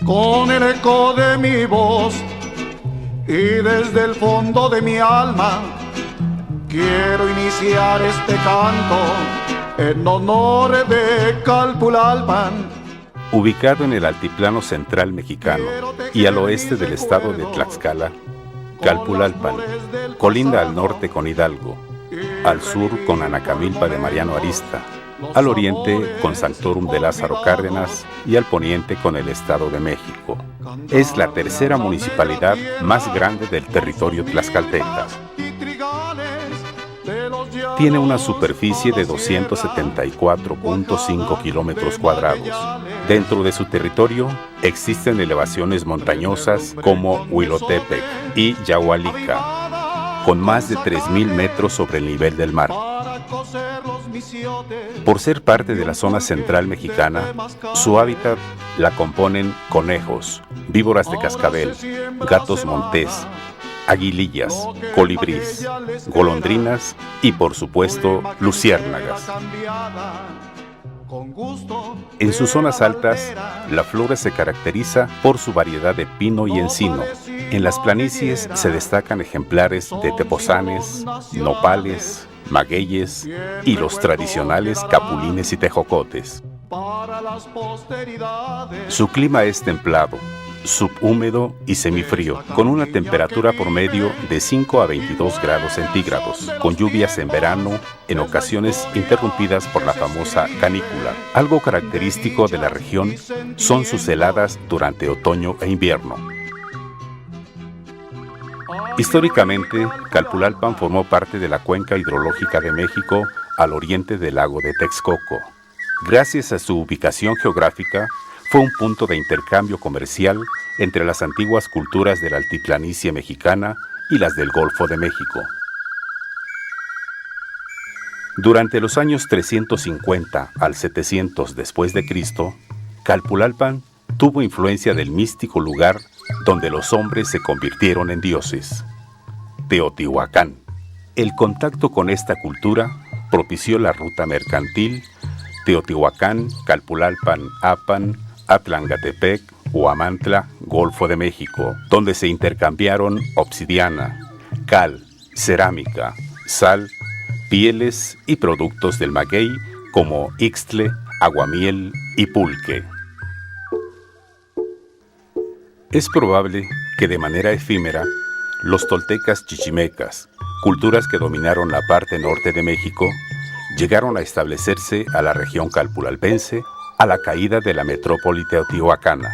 con el eco de mi voz y desde el fondo de mi alma quiero iniciar este canto en honor de Calpulalpan. Ubicado en el altiplano central mexicano y al oeste del estado de Tlaxcala, Calpulalpan colinda al norte con Hidalgo, al sur con Anacamilpa de Mariano Arista, al oriente con Sanctorum de Lázaro Cárdenas y al poniente con el Estado de México. Es la tercera municipalidad más grande del territorio tlaxcalteca. Tiene una superficie de 274.5 kilómetros cuadrados. Dentro de su territorio existen elevaciones montañosas como Huilotepec y Yahualica, con más de 3.000 metros sobre el nivel del mar. Por ser parte de la zona central mexicana, su hábitat la componen conejos, víboras de cascabel, gatos montés, aguilillas, colibríes, golondrinas y, por supuesto, luciérnagas. En sus zonas altas, la flora se caracteriza por su variedad de pino y encino. En las planicies se destacan ejemplares de tepozanes, nopales, magueyes y los tradicionales capulines y tejocotes. Su clima es templado, subhúmedo y semifrío, con una temperatura promedio de 5 a 22 grados centígrados, con lluvias en verano, en ocasiones interrumpidas por la famosa canícula. Algo característico de la región son sus heladas durante otoño e invierno. Históricamente, Calpulalpan formó parte de la cuenca hidrológica de México al oriente del lago de Texcoco. Gracias a su ubicación geográfica, fue un punto de intercambio comercial entre las antiguas culturas de la altiplanicie mexicana y las del Golfo de México. Durante los años 350 al 700 después de Cristo, Calpulalpan tuvo influencia del místico lugar donde los hombres se convirtieron en dioses, Teotihuacán. El contacto con esta cultura propició la ruta mercantil Teotihuacán, Calpulalpan, Apan, Atlangatepec, Huamantla, Golfo de México, donde se intercambiaron obsidiana, cal, cerámica, sal, pieles y productos del maguey como ixtle, aguamiel y pulque. Es probable que de manera efímera, los toltecas chichimecas, culturas que dominaron la parte norte de México, llegaron a establecerse a la región calpulalpense a la caída de la metrópoli teotihuacana.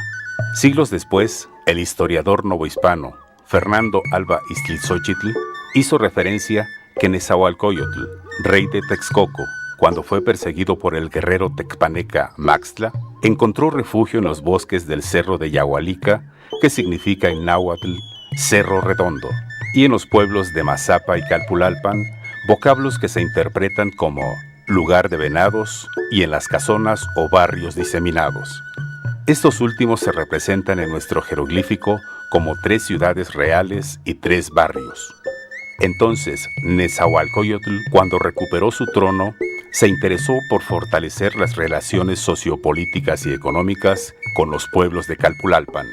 Siglos después, el historiador novohispano Fernando Alba Iztlilxóchitl hizo referencia que Nezahualcóyotl, rey de Texcoco, cuando fue perseguido por el guerrero tecpaneca Maxtla, encontró refugio en los bosques del cerro de Yahualica, que significa en náhuatl Cerro Redondo, y en los pueblos de Mazapa y Calpulalpan, vocablos que se interpretan como lugar de venados y en las casonas o barrios diseminados. Estos últimos se representan en nuestro jeroglífico como 3 ciudades reales y 3 barrios. Entonces, Nezahualcóyotl, cuando recuperó su trono, se interesó por fortalecer las relaciones sociopolíticas y económicas con los pueblos de Calpulalpan.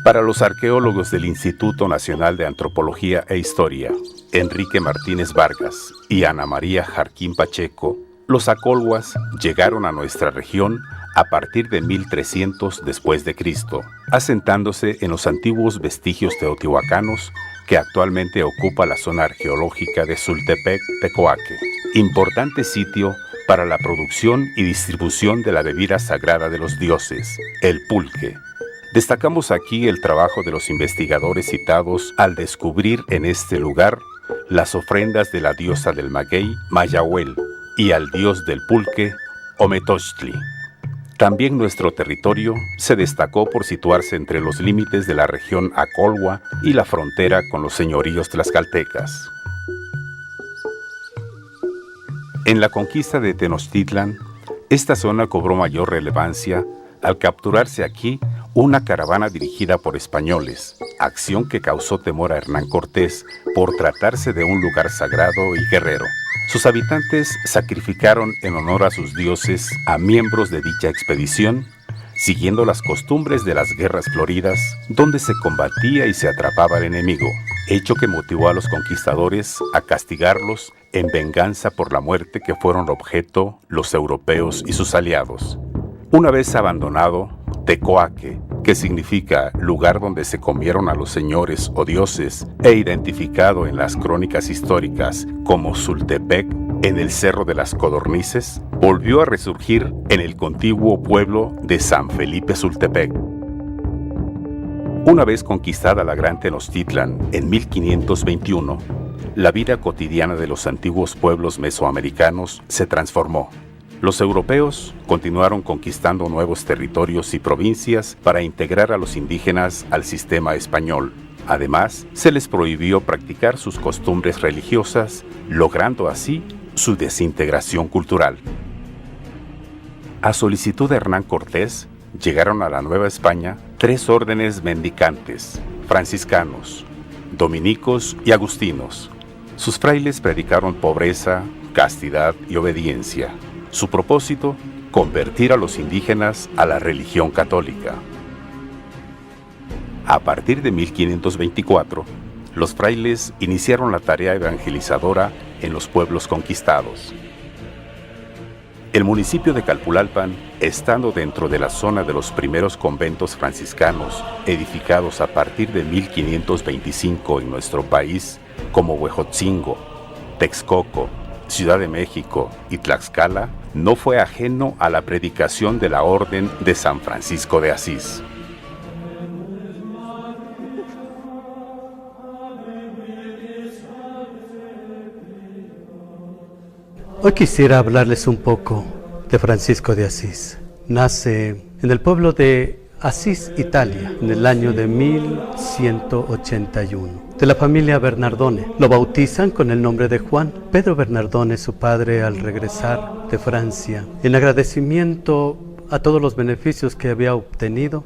Para los arqueólogos del Instituto Nacional de Antropología e Historia, Enrique Martínez Vargas y Ana María Jarquín Pacheco, los acolhuas llegaron a nuestra región a partir de 1300 después de Cristo, asentándose en los antiguos vestigios teotihuacanos que actualmente ocupa la zona arqueológica de Sultepec, Tecoaque, importante sitio para la producción y distribución de la bebida sagrada de los dioses, el pulque. Destacamos aquí el trabajo de los investigadores citados al descubrir en este lugar las ofrendas de la diosa del maguey, Mayahuel, y al dios del pulque, Ometochtli. También nuestro territorio se destacó por situarse entre los límites de la región Acolhua y la frontera con los señoríos tlaxcaltecas. En la conquista de Tenochtitlan, esta zona cobró mayor relevancia al capturarse aquí una caravana dirigida por españoles, acción que causó temor a Hernán Cortés por tratarse de un lugar sagrado y guerrero. Sus habitantes sacrificaron en honor a sus dioses a miembros de dicha expedición, siguiendo las costumbres de las guerras floridas, donde se combatía y se atrapaba al enemigo, hecho que motivó a los conquistadores a castigarlos en venganza por la muerte que fueron objeto los europeos y sus aliados. Una vez abandonado, Tecoaque, que significa lugar donde se comieron a los señores o dioses, e identificado en las crónicas históricas como Sultepec, en el Cerro de las Codornices, volvió a resurgir en el contiguo pueblo de San Felipe Sultepec. Una vez conquistada la Gran Tenochtitlan en 1521, la vida cotidiana de los antiguos pueblos mesoamericanos se transformó. Los europeos continuaron conquistando nuevos territorios y provincias para integrar a los indígenas al sistema español. Además, se les prohibió practicar sus costumbres religiosas, logrando así su desintegración cultural. A solicitud de Hernán Cortés, llegaron a la Nueva España 3 órdenes mendicantes: franciscanos, dominicos y agustinos. Sus frailes predicaron pobreza, castidad y obediencia. Su propósito, convertir a los indígenas a la religión católica. A partir de 1524, los frailes iniciaron la tarea evangelizadora en los pueblos conquistados. El municipio de Calpulalpan, estando dentro de la zona de los primeros conventos franciscanos edificados a partir de 1525 en nuestro país, como Huejotzingo, Texcoco, Ciudad de México y Tlaxcala, no fue ajeno a la predicación de la Orden de San Francisco de Asís. Hoy quisiera hablarles un poco de Francisco de Asís. Nace en el pueblo de Asís, Italia, en el año de 1181, de la familia Bernardone. Lo bautizan con el nombre de Juan. Pedro Bernardone, su padre, al regresar de Francia, en agradecimiento a todos los beneficios que había obtenido,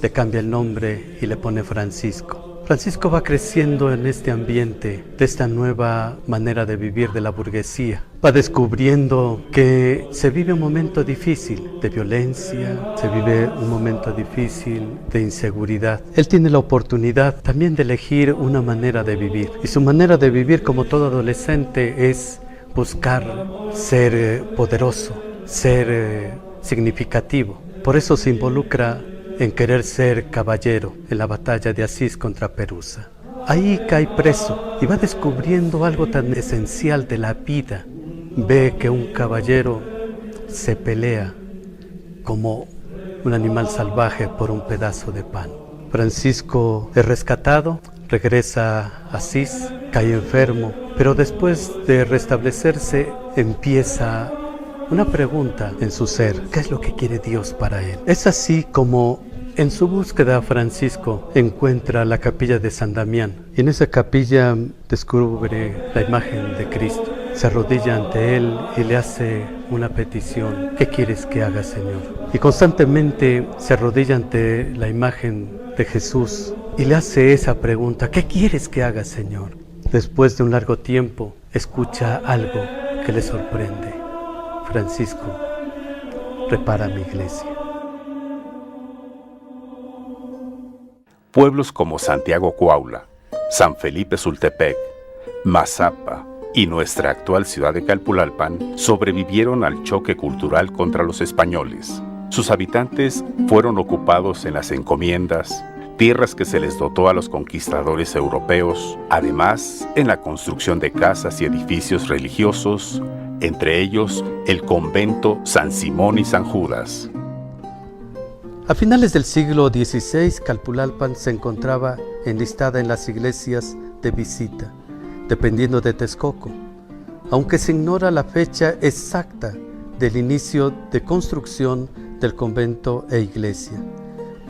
le cambia el nombre y le pone Francisco. Francisco va creciendo en este ambiente de esta nueva manera de vivir de la burguesía. Va descubriendo que se vive un momento difícil de violencia, se vive un momento difícil de inseguridad. Él tiene la oportunidad también de elegir una manera de vivir. Y su manera de vivir, como todo adolescente, es buscar ser poderoso, ser significativo. Por eso se involucra en querer ser caballero en la batalla de Asís contra Perusa. Ahí cae preso y va descubriendo algo tan esencial de la vida. Ve que un caballero se pelea como un animal salvaje por un pedazo de pan. Francisco es rescatado, regresa a Asís, cae enfermo, pero después de restablecerse empieza una pregunta en su ser: ¿qué es lo que quiere Dios para él? Es así como en su búsqueda Francisco encuentra la capilla de San Damián, y en esa capilla descubre la imagen de Cristo. Se arrodilla ante él y le hace una petición: ¿qué quieres que haga, Señor? Y constantemente se arrodilla ante la imagen de Jesús y le hace esa pregunta: ¿qué quieres que haga, Señor? Después de un largo tiempo escucha algo que le sorprende: Francisco, repara mi iglesia. Pueblos como Santiago Coaula, San Felipe Sultepec, Mazapa y nuestra actual ciudad de Calpulalpan sobrevivieron al choque cultural contra los españoles. Sus habitantes fueron ocupados en las encomiendas, tierras que se les dotó a los conquistadores europeos, además en la construcción de casas y edificios religiosos, entre ellos el convento San Simón y San Judas. A finales del siglo XVI, Calpulalpan se encontraba enlistada en las iglesias de visita, dependiendo de Texcoco, aunque se ignora la fecha exacta del inicio de construcción del convento e iglesia.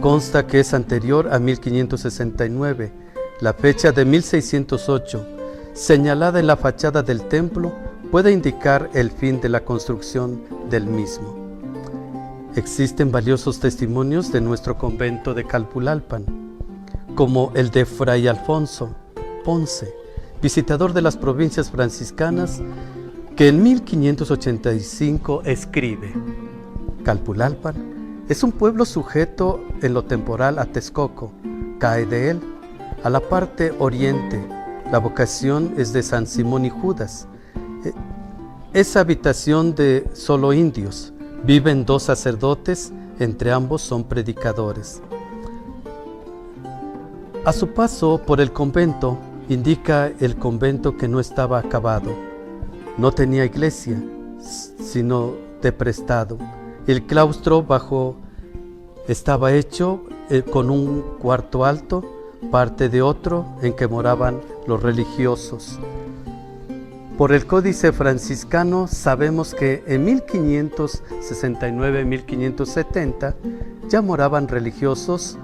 Consta que es anterior a 1569, la fecha de 1608, señalada en la fachada del templo, puede indicar el fin de la construcción del mismo. Existen valiosos testimonios de nuestro convento de Calpulalpan, como el de Fray Alfonso Ponce, visitador de las provincias franciscanas, que en 1585 escribe: Calpulalpan Es un pueblo sujeto en lo temporal a Texcoco, cae de él. A la parte oriente, la vocación es de San Simón y Judas. Es habitación de solo indios. Viven 2 sacerdotes, entre ambos son predicadores. A su paso por el convento, indica el convento que no estaba acabado. No tenía iglesia, sino de prestado. El claustro bajo estaba hecho con un cuarto alto, parte de otro en que moraban los religiosos. Por el Códice franciscano sabemos que en 1569-1570 ya moraban religiosos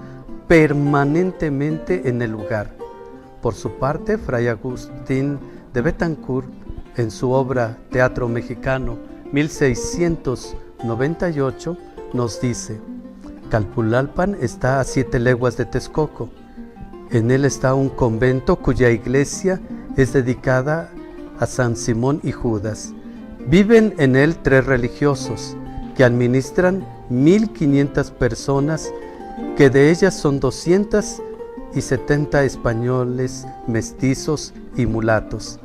permanentemente en el lugar. Por su parte, Fray Agustín de Betancourt, en su obra Teatro Mexicano 1698, nos dice: Calpulalpan está a 7 leguas de Texcoco. En él está un convento cuya iglesia es dedicada a San Simón y Judas. Viven en él 3 religiosos que administran 1500 personas, que de ellas son 270 españoles, mestizos y mulatos,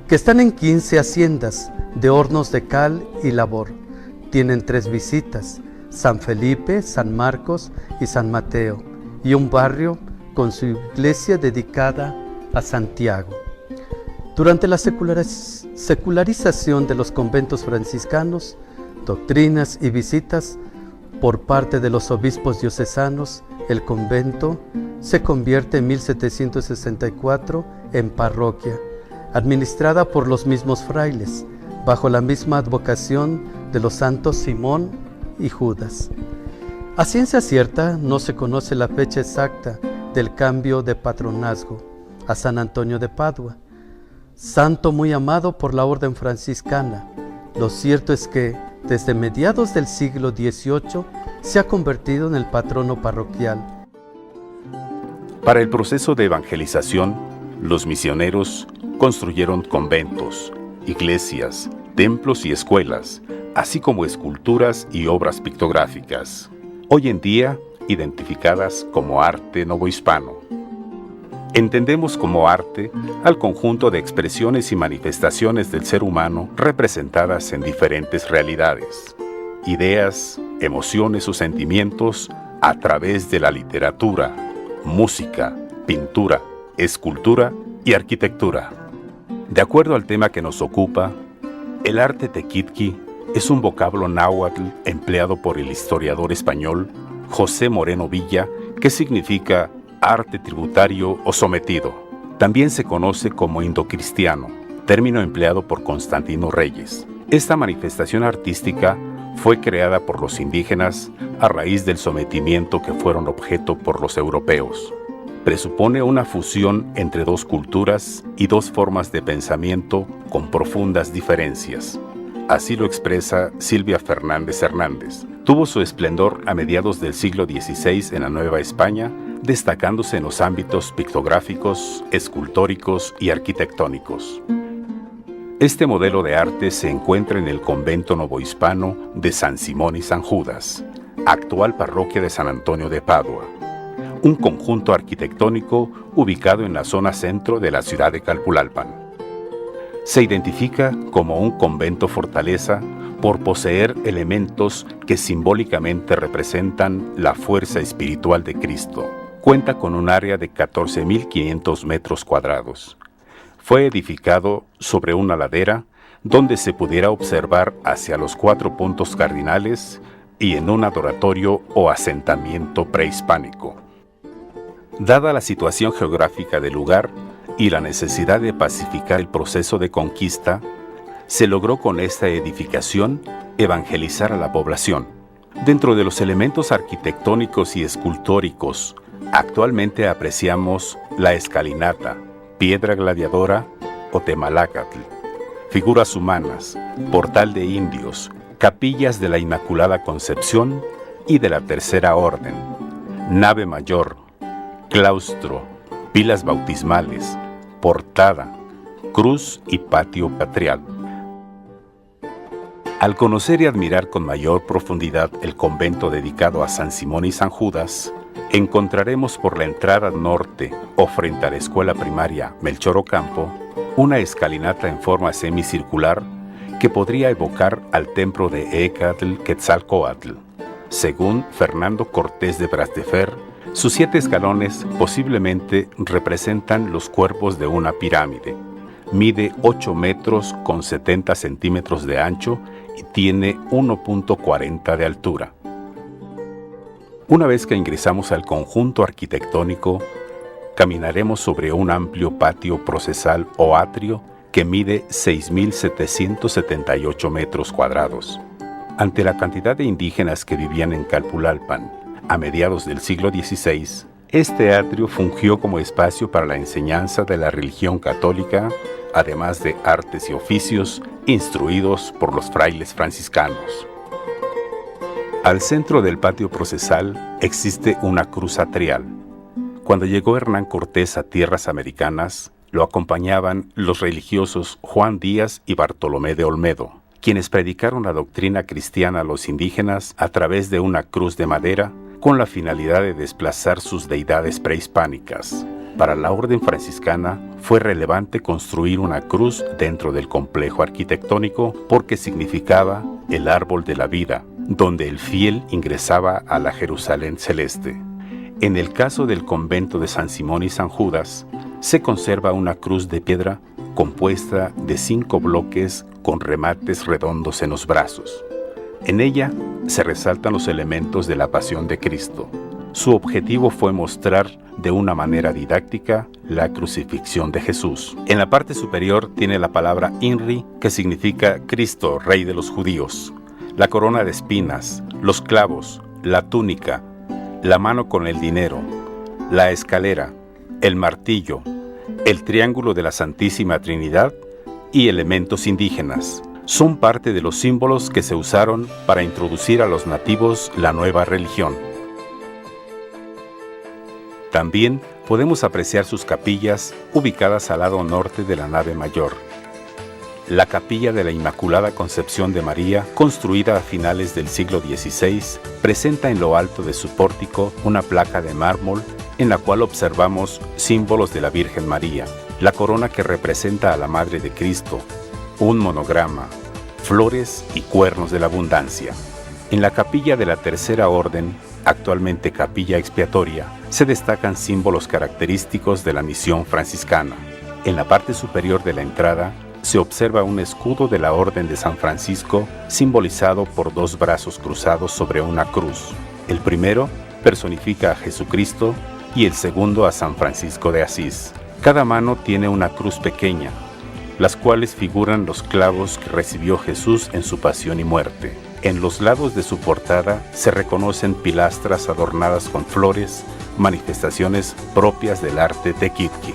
que están en 15 haciendas de hornos de cal y labor. Tienen 3 visitas: San Felipe, San Marcos y San Mateo, y un barrio con su iglesia dedicada a Santiago. Durante la secularización de los conventos franciscanos, doctrinas y visitas por parte de los obispos diocesanos, el convento se convierte en 1764 en parroquia, administrada por los mismos frailes, bajo la misma advocación de los santos Simón y Judas. A ciencia cierta no se conoce la fecha exacta del cambio de patronazgo a San Antonio de Padua, santo muy amado por la orden franciscana. Lo cierto es que desde mediados del siglo XVIII se ha convertido en el patrono parroquial. Para el proceso de evangelización, los misioneros construyeron conventos, iglesias, templos y escuelas, así como esculturas y obras pictográficas, hoy en día identificadas como arte novohispano. Entendemos como arte al conjunto de expresiones y manifestaciones del ser humano representadas en diferentes realidades, ideas, emociones o sentimientos a través de la literatura, música, pintura, escultura y arquitectura. De acuerdo al tema que nos ocupa, el arte tequitqui es un vocablo náhuatl empleado por el historiador español José Moreno Villa, que significa arte tributario o sometido. También se conoce como indocristiano, término empleado por Constantino Reyes. Esta manifestación artística fue creada por los indígenas a raíz del sometimiento que fueron objeto por los europeos. Presupone una fusión entre 2 culturas y 2 formas de pensamiento con profundas diferencias. Así lo expresa Silvia Fernández Hernández. Tuvo su esplendor a mediados del siglo XVI en la Nueva España, destacándose en los ámbitos pictográficos, escultóricos y arquitectónicos. Este modelo de arte se encuentra en el convento novohispano de San Simón y San Judas, actual parroquia de San Antonio de Padua, un conjunto arquitectónico ubicado en la zona centro de la ciudad de Calpulalpan. Se identifica como un convento fortaleza por poseer elementos que simbólicamente representan la fuerza espiritual de Cristo. Cuenta con un área de 14.500 metros cuadrados. Fue edificado sobre una ladera donde se pudiera observar hacia los 4 puntos cardinales y en un adoratorio o asentamiento prehispánico. Dada la situación geográfica del lugar y la necesidad de pacificar el proceso de conquista, se logró con esta edificación evangelizar a la población. Dentro de los elementos arquitectónicos y escultóricos, actualmente apreciamos la escalinata, piedra gladiadora o temalácatl, figuras humanas, portal de indios, capillas de la Inmaculada Concepción y de la Tercera Orden, nave mayor, claustro, pilas bautismales, portada, cruz y patio patrial. Al conocer y admirar con mayor profundidad el convento dedicado a San Simón y San Judas, encontraremos por la entrada norte o frente a la escuela primaria Melchor Ocampo una escalinata en forma semicircular que podría evocar al templo de Écatl Quetzalcóatl. Según Fernando Cortés de Brastefer, sus 7 escalones posiblemente representan los cuerpos de una pirámide. Mide 8 metros con 70 centímetros de ancho y tiene 1.40 de altura. Una vez que ingresamos al conjunto arquitectónico, caminaremos sobre un amplio patio procesal o atrio que mide 6.778 metros cuadrados. Ante la cantidad de indígenas que vivían en Calpulalpan a mediados del siglo XVI, este atrio fungió como espacio para la enseñanza de la religión católica, además de artes y oficios instruidos por los frailes franciscanos. Al centro del patio procesal existe una cruz atrial. Cuando llegó Hernán Cortés a tierras americanas, lo acompañaban los religiosos Juan Díaz y Bartolomé de Olmedo, quienes predicaron la doctrina cristiana a los indígenas a través de una cruz de madera con la finalidad de desplazar sus deidades prehispánicas. Para la orden franciscana fue relevante construir una cruz dentro del complejo arquitectónico porque significaba el árbol de la vida, donde el fiel ingresaba a la Jerusalén celeste. En el caso del convento de San Simón y San Judas, se conserva una cruz de piedra compuesta de 5 bloques con remates redondos en los brazos. En ella se resaltan los elementos de la pasión de Cristo. Su objetivo fue mostrar de una manera didáctica la crucifixión de Jesús. En la parte superior tiene la palabra INRI, que significa Cristo, Rey de los Judíos, la corona de espinas, los clavos, la túnica, la mano con el dinero, la escalera, el martillo, el triángulo de la Santísima Trinidad y elementos indígenas. Son parte de los símbolos que se usaron para introducir a los nativos la nueva religión. También podemos apreciar sus capillas ubicadas al lado norte de la nave mayor. La capilla de la Inmaculada Concepción de María, construida a finales del siglo XVI, presenta en lo alto de su pórtico una placa de mármol en la cual observamos símbolos de la Virgen María, la corona que representa a la Madre de Cristo, un monograma, flores y cuernos de la abundancia. En la capilla de la Tercera Orden, actualmente capilla expiatoria, se destacan símbolos característicos de la misión franciscana. En la parte superior de la entrada se observa un escudo de la Orden de San Francisco simbolizado por 2 brazos cruzados sobre una cruz. El primero personifica a Jesucristo y el segundo a San Francisco de Asís. Cada mano tiene una cruz pequeña, las cuales figuran los clavos que recibió Jesús en su pasión y muerte. En los lados de su portada se reconocen pilastras adornadas con flores, manifestaciones propias del arte tequitqui.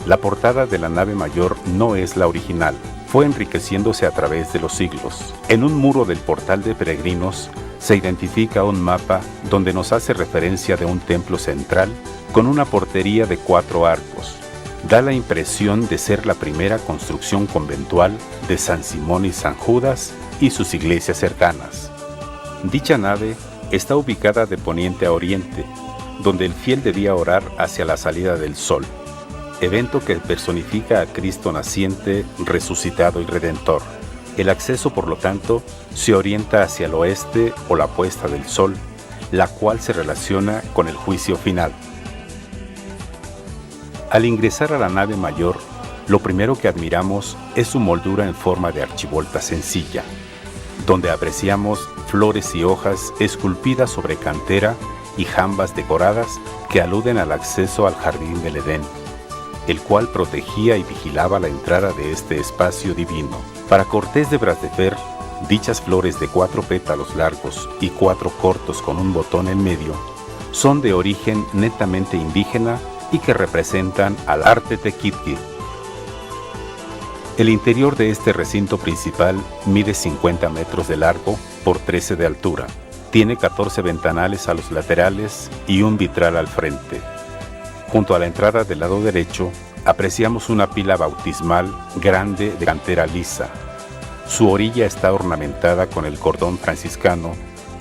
La portada de la nave mayor no es la original, fue enriqueciéndose a través de los siglos. En un muro del portal de peregrinos se identifica un mapa donde nos hace referencia de un templo central con una portería de 4 arcos. Da la impresión de ser la primera construcción conventual de San Simón y San Judas y sus iglesias cercanas. Dicha nave está ubicada de poniente a oriente, donde el fiel debía orar hacia la salida del sol, evento que personifica a Cristo naciente, resucitado y redentor. El acceso, por lo tanto, se orienta hacia el oeste o la puesta del sol, la cual se relaciona con el juicio final. Al ingresar a la nave mayor, lo primero que admiramos es su moldura en forma de archivolta sencilla, donde apreciamos flores y hojas esculpidas sobre cantera y jambas decoradas que aluden al acceso al jardín del Edén, el cual protegía y vigilaba la entrada de este espacio divino. Para Cortés de Brastefer, dichas flores de 4 pétalos largos y 4 cortos con un botón en medio son de origen netamente indígena y que representan al arte tequitqui. El interior de este recinto principal mide 50 metros de largo por 13 de altura. Tiene 14 ventanales a los laterales y un vitral al frente. Junto a la entrada del lado derecho, apreciamos una pila bautismal grande de cantera lisa, Su orilla está ornamentada con el cordón franciscano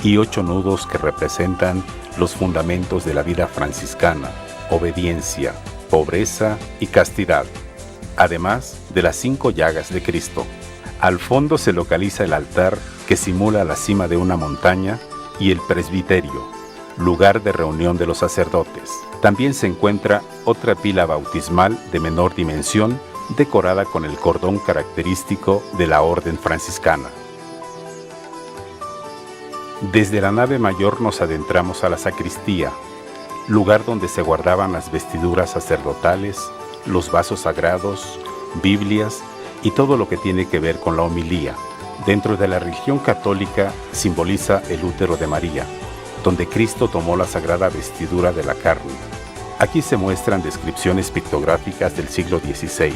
y 8 nudos que representan los fundamentos de la vida franciscana: obediencia, pobreza y castidad, además de las 5 llagas de Cristo. Al fondo se localiza el altar, que simula la cima de una montaña, y el presbiterio, lugar de reunión de los sacerdotes. También se encuentra otra pila bautismal de menor dimensión, decorada con el cordón característico de la orden franciscana. Desde la nave mayor nos adentramos a la sacristía, lugar donde se guardaban las vestiduras sacerdotales, los vasos sagrados, Biblias y todo lo que tiene que ver con la homilía. Dentro de la religión católica simboliza el útero de María, donde Cristo tomó la sagrada vestidura de la carne. Aquí se muestran descripciones pictográficas del siglo XVI.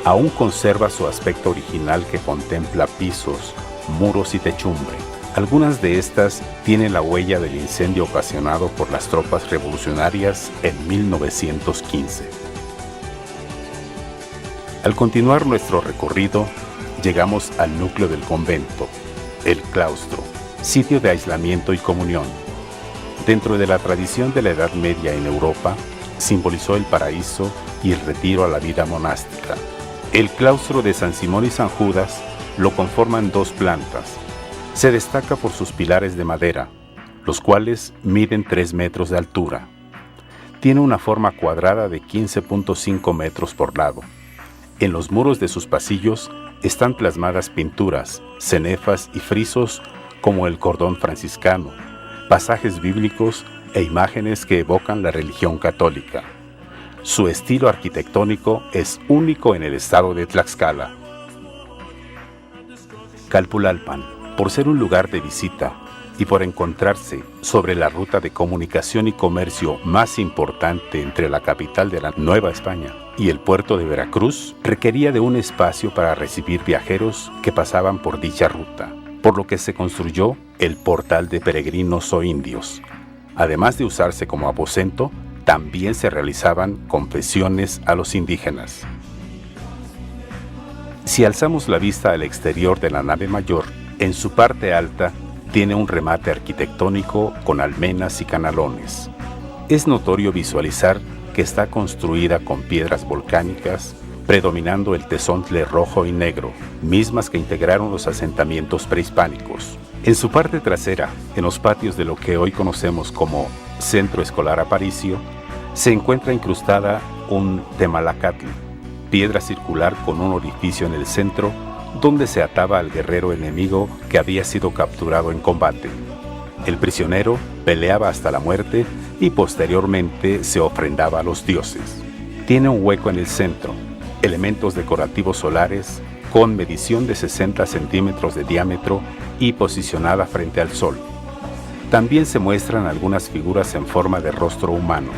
Aún conserva su aspecto original, que contempla pisos, muros y techumbre. Algunas de estas tienen la huella del incendio ocasionado por las tropas revolucionarias en 1915. Al continuar nuestro recorrido, llegamos al núcleo del convento, el claustro, sitio de aislamiento y comunión. Dentro de la tradición de la Edad Media en Europa, simbolizó el paraíso y el retiro a la vida monástica. El claustro de San Simón y San Judas lo conforman 2 plantas. Se destaca por sus pilares de madera, los cuales miden 3 metros de altura. Tiene una forma cuadrada de 15.5 metros por lado. En los muros de sus pasillos están plasmadas pinturas, cenefas y frisos como el cordón franciscano, pasajes bíblicos e imágenes que evocan la religión católica. Su estilo arquitectónico es único en el estado de Tlaxcala. Calpulalpan, por ser un lugar de visita y por encontrarse sobre la ruta de comunicación y comercio más importante entre la capital de la Nueva España y el puerto de Veracruz, requería de un espacio para recibir viajeros que pasaban por dicha ruta, por lo que se construyó el portal de peregrinos o indios. Además de usarse como aposento, también se realizaban confesiones a los indígenas. Si alzamos la vista al exterior de la nave mayor, en su parte alta tiene un remate arquitectónico con almenas y canalones. Es notorio visualizar que está construida con piedras volcánicas, predominando el tezontle rojo y negro, mismas que integraron los asentamientos prehispánicos. En su parte trasera, en los patios de lo que hoy conocemos como Centro Escolar Aparicio, se encuentra incrustada un temalacatl, piedra circular con un orificio en el centro, donde se ataba al guerrero enemigo que había sido capturado en combate. El prisionero peleaba hasta la muerte y posteriormente se ofrendaba a los dioses. Tiene un hueco en el centro, elementos decorativos solares con medición de 60 centímetros de diámetro y posicionada frente al sol. También se muestran algunas figuras en forma de rostro humano.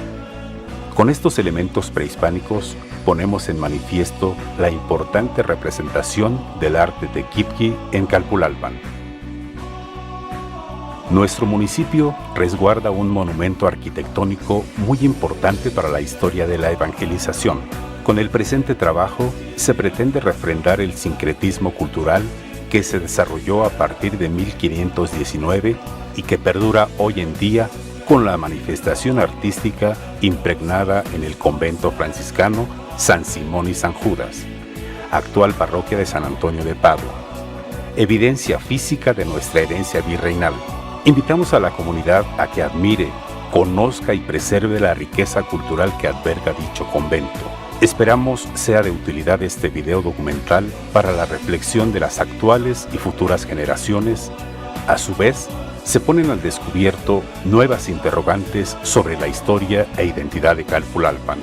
Con estos elementos prehispánicos ponemos en manifiesto la importante representación del arte tequipqui en Calpulalpan. Nuestro municipio resguarda un monumento arquitectónico muy importante para la historia de la evangelización. Con el presente trabajo se pretende refrendar el sincretismo cultural que se desarrolló a partir de 1519 y que perdura hoy en día con la manifestación artística impregnada en el convento franciscano San Simón y San Judas, actual parroquia de San Antonio de Padua, evidencia física de nuestra herencia virreinal. Invitamos a la comunidad a que admire, conozca y preserve la riqueza cultural que alberga dicho convento. Esperamos sea de utilidad este video documental para la reflexión de las actuales y futuras generaciones. A su vez, se ponen al descubierto nuevas interrogantes sobre la historia e identidad de Calpulalpan.